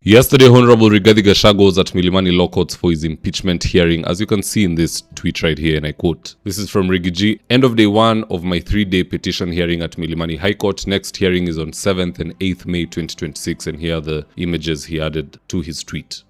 Yesterday, Honorable Rigathi Gachagua was at Milimani Law Courts for his impeachment hearing, as you can see in this tweet right here, and I quote, "This is from Rigathi. End of day 1 of my 3-day petition hearing at Milimani High Court. Next hearing is on 7th and 8th May 2026, and here are the images he added to his tweet.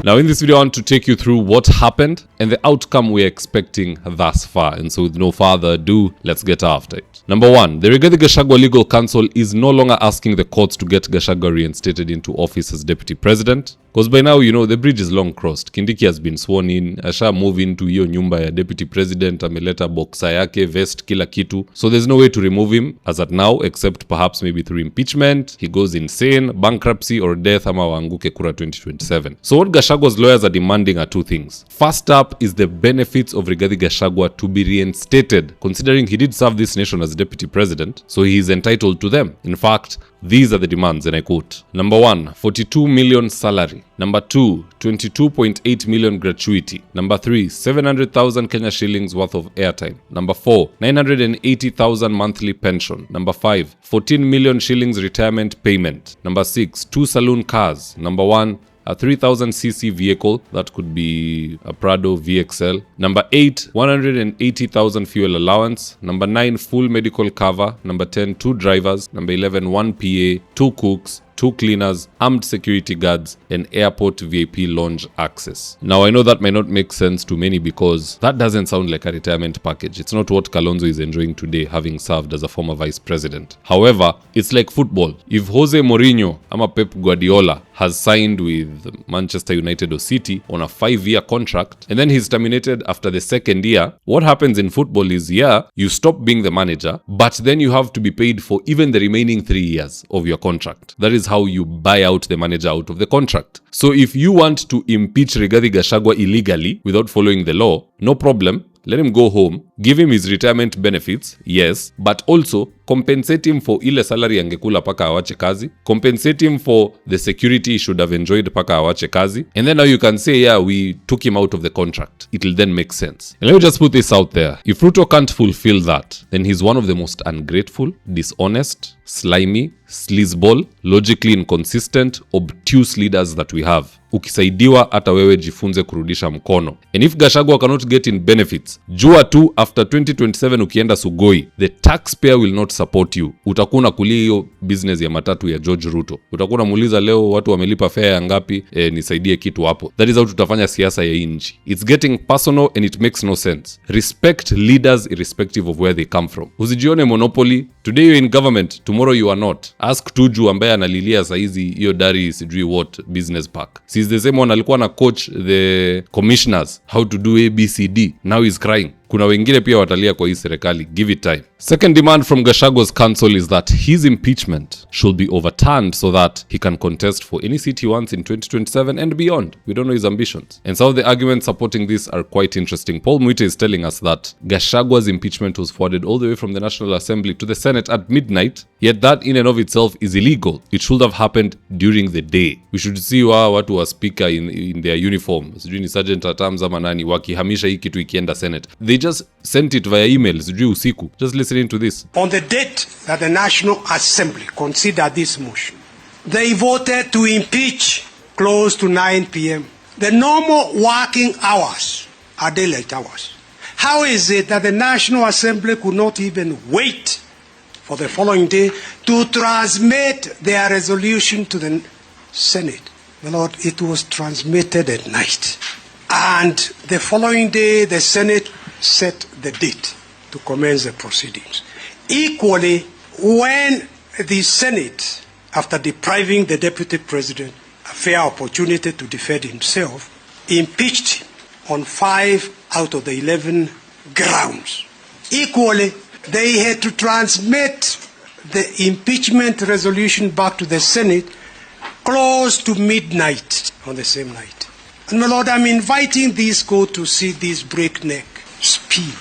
Now in this video, I want to take you through what happened and the outcome we're expecting thus far. And so with no further ado, let's get after it. Number 1, the Rigathi Gachagua Legal Counsel is no longer asking the courts to get Gachagua reinstated into office as Deputy President. Because by now, you know, the bridge is long crossed. Kindiki has been sworn in, asha move into hiyo nyumba ya Deputy President, ameleta boxa yake, vest, kila kitu. So there's no way to remove him as at now, except perhaps maybe through impeachment, he goes insane, bankruptcy, or death, ama waanguke kura 2027. So what Gachagwa's lawyers are demanding are two things. First up is the benefits of Rigathi Gachagua to be reinstated, considering he did serve this nation as Deputy President, so he is entitled to them. In fact, these are the demands, and I quote. Number 1, 42 million salary. Number 2, 22.8 million gratuity. Number 3, 700,000 Kenya shillings worth of airtime. Number 4, 980,000 monthly pension. Number 5, 14 million shillings retirement payment. Number 6, 2 saloon cars. Number 1, a 3000cc vehicle, that could be a Prado VXL. Number 8, 180,000 fuel allowance. Number 9, full medical cover. Number 10, 2 drivers. Number 11, 1 PA, 2 cooks, 2 cleaners, armed security guards, and airport VIP lounge access. Now, I know that might not make sense to many because that doesn't sound like a retirement package. It's not what Kalonzo is enjoying today, having served as a former vice president. However, it's like football. If Jose Mourinho ama Pep Guardiola has signed with Manchester United or City on a 5-year contract, and then he's terminated after the second year, what happens in football is, you stop being the manager, but then you have to be paid for even the remaining 3 years of your contract. That is how you buy out the manager out of the contract. So if you want to impeach Rigathi Gachagua illegally without following the law, no problem. Let him go home, give him his retirement benefits, yes, but also compensate him for ile salary angekula paka awache kazi, compensate him for the security he should have enjoyed paka awache kazi, and then now you can say, we took him out of the contract. It'll then make sense. And let me just put this out there. If Ruto can't fulfill that, then he's one of the most ungrateful, dishonest, slimy, sleazeball, logically inconsistent, obtuse leaders that we have. Ukisaidiwa hata wewe jifunze kurudisha mkono. And if Gachagua cannot get in benefits, jua tu after 2027 ukienda Sugoi, the taxpayer will not support you. Utakuna kulia hiyo business ya matatu ya George Ruto. Utakuna muuliza leo watu wamelipa fare ya ngapi, nisaidie kitu hapo. That is how tutafanya siasa ya nchi. It's getting personal and it makes no sense. Respect leaders irrespective of where they come from. Usijione monopoly. Today you're in government, tomorrow you are not. Ask Tuju ambaye analilia saizi hiyo dari sijui what business park. He's the same one alikuwa na coach the commissioners how to do ABCD. Now he's crying. Kuna wengine pia watalia kwa hii serikali. Give it time. Second demand from Gachagua's counsel is that his impeachment should be overturned so that he can contest for any seat he wants in 2027 and beyond. We don't know his ambitions. And some of the arguments supporting this are quite interesting. Paul Mwite is telling us that Gachagua's impeachment was forwarded all the way from the National Assembly to the Senate at midnight, yet that in and of itself is illegal. It should have happened during the day. We should see watu wa speaker in their uniform, sijui ni Sergeant at Arms ama nani, wakihamisha hii kitu ikienda Senate. They just sent it via email, sijui usiku. Just listening to this. On the date that the National Assembly considered this motion, they voted to impeach close to 9 p.m. The normal working hours are daylight hours. How is it that the National Assembly could not even wait for the following day to transmit their resolution to the Senate? My Lord, it was transmitted at night. And the following day, the Senate set the date to commence the proceedings. Equally, when the Senate, after depriving the Deputy President a fair opportunity to defend himself, impeached him on 5 out of the 11 grounds. Equally, they had to transmit the impeachment resolution back to the Senate close to midnight on the same night. And my Lord, I'm inviting this court to see this breakneck speed.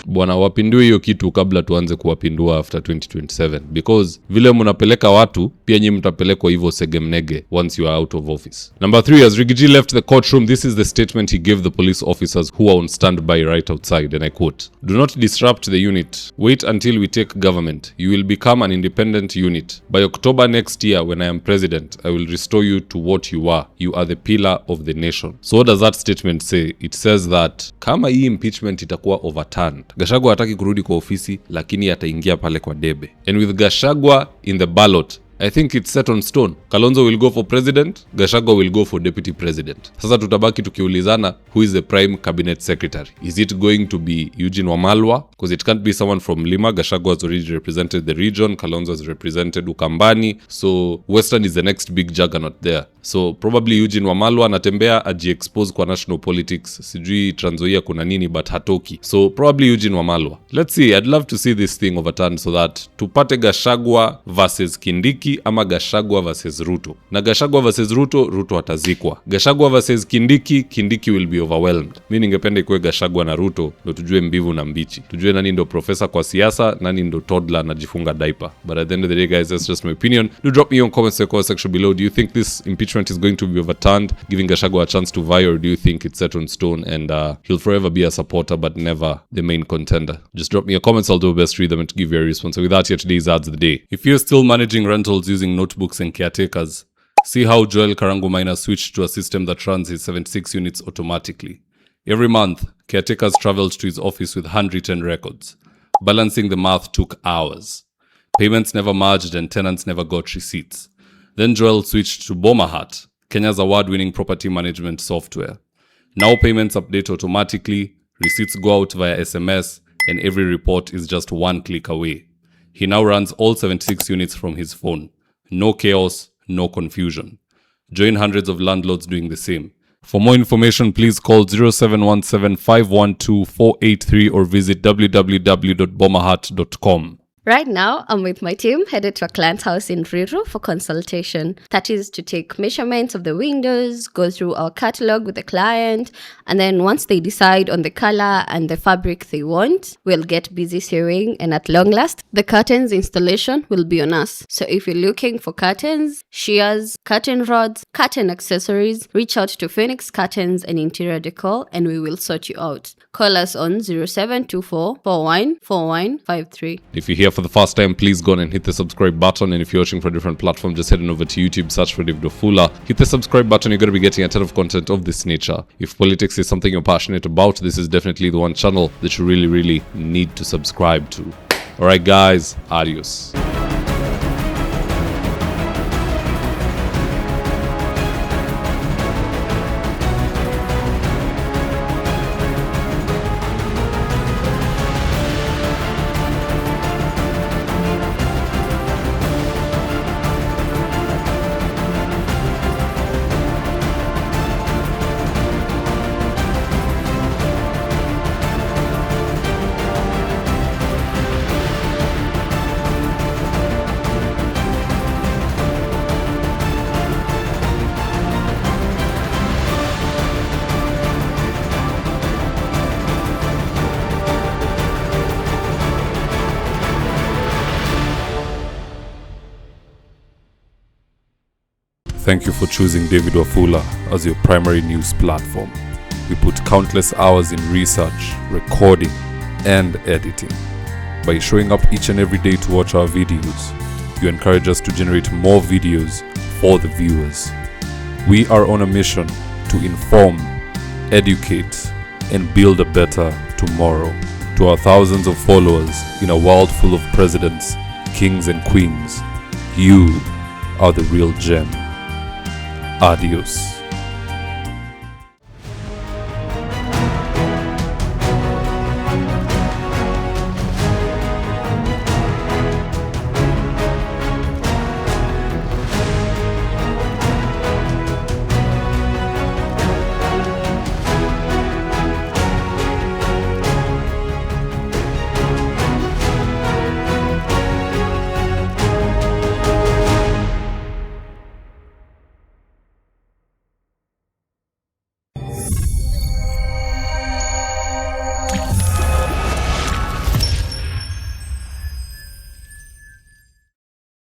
Bwana, wapindue hiyo kitu kabla tuanze kuwapindua after 2027, because vile mnapeleka watu pia nyinyi mtapelekwa hivyo segemnege once you are out of office. Number 3, as Rigathi left the courtroom, this is the statement he gave the police officers who are on standby right outside, and I quote, "Do not disrupt the unit. Wait until we take government. You will become an independent unit. By October next year, when I am president, I will restore you to what you are. You are the pillar of the nation." So what does that statement say? It says that kama hii impeachment itakuwa overturned, Gachagua hataki kurudi kwa ofisi, lakini ataingia pale kwa debe. And with Gachagua in the ballot, I think it's set on stone. Kalonzo will go for president, Gachagua will go for deputy president. Sasa tutabaki tukiulizana, who is the prime cabinet secretary? Is it going to be Eugene Wamalwa? Because it can't be someone from Lima. Gachagua has already represented the region, Kalonzo has represented Ukambani, so Western is the next big juggernaut there. So probably Eugene Wamalwa anatembea aji-expose kwa national politics. Sijui Trans Nzoia kuna nini, but hatoki. So probably Eugene Wamalwa. Let's see, I'd love to see this thing overturned so that tupate Gachagua versus Kindiki ama Gachagua versus Ruto. Na Gachagua versus Ruto, Ruto atazikwa. Gachagua versus Kindiki, Kindiki will be overwhelmed. Mimi ningependa ikuwe Gachagua na Ruto, ndo tujue mbivu na mbichi. Tujue nani ndo profesa kwa siasa, nani ndo toddler anajifunga diaper. But at the end of the day, guys, that's just my opinion. Do drop me your comments in the section below. Do you think this impeachment is going to be overturned, giving Gachagua a chance to vie, or do you think it's set on stone and he'll forever be a supporter but never the main contender? Just drop me your comments. I'll do my best to read them and to give you a response. So with that, here today's ads of the day. If you're still managing rentals using notebooks and caretakers, see how Joel Karangu Maina switched to a system that runs his 76 units automatically. Every month, caretakers traveled to his office with handwritten records. Balancing the math took hours. Payments never merged and tenants never got receipts. Then Joel switched to Bomahat, Kenya's award-winning property management software. Now payments update automatically, receipts go out via SMS, and every report is just one click away. He now runs all 76 units from his phone. No chaos, no confusion. Join hundreds of landlords doing the same. For more information, please call 0717-512-483 or visit www.bomahat.com. Right now, I'm with my team headed to a client's house in Ruiru for consultation. That is to take measurements of the windows, go through our catalog with the client, and then once they decide on the color and the fabric they want, we'll get busy sewing, and at long last, the curtains installation will be on us. So if you're looking for curtains, shears, curtain rods, curtain accessories, reach out to Phoenix Curtains and Interior Decor and we will sort you out. Call us on 0724 414153. If you're here for the first time, please go on and hit the subscribe button. And if you're watching for a different platform, just head on over to YouTube, search for David Wafula. Hit the subscribe button. You're going to be getting a ton of content of this nature. If politics is something you're passionate about, this is definitely the one channel that you really, really need to subscribe to. Alright guys, adios. Thank you for choosing David Wafula as your primary news platform. We put countless hours in research, recording, and editing. By showing up each and every day to watch our videos, you encourage us to generate more videos for the viewers. We are on a mission to inform, educate, and build a better tomorrow. To our thousands of followers in a world full of presidents, kings, and queens, you are the real gem. Adios.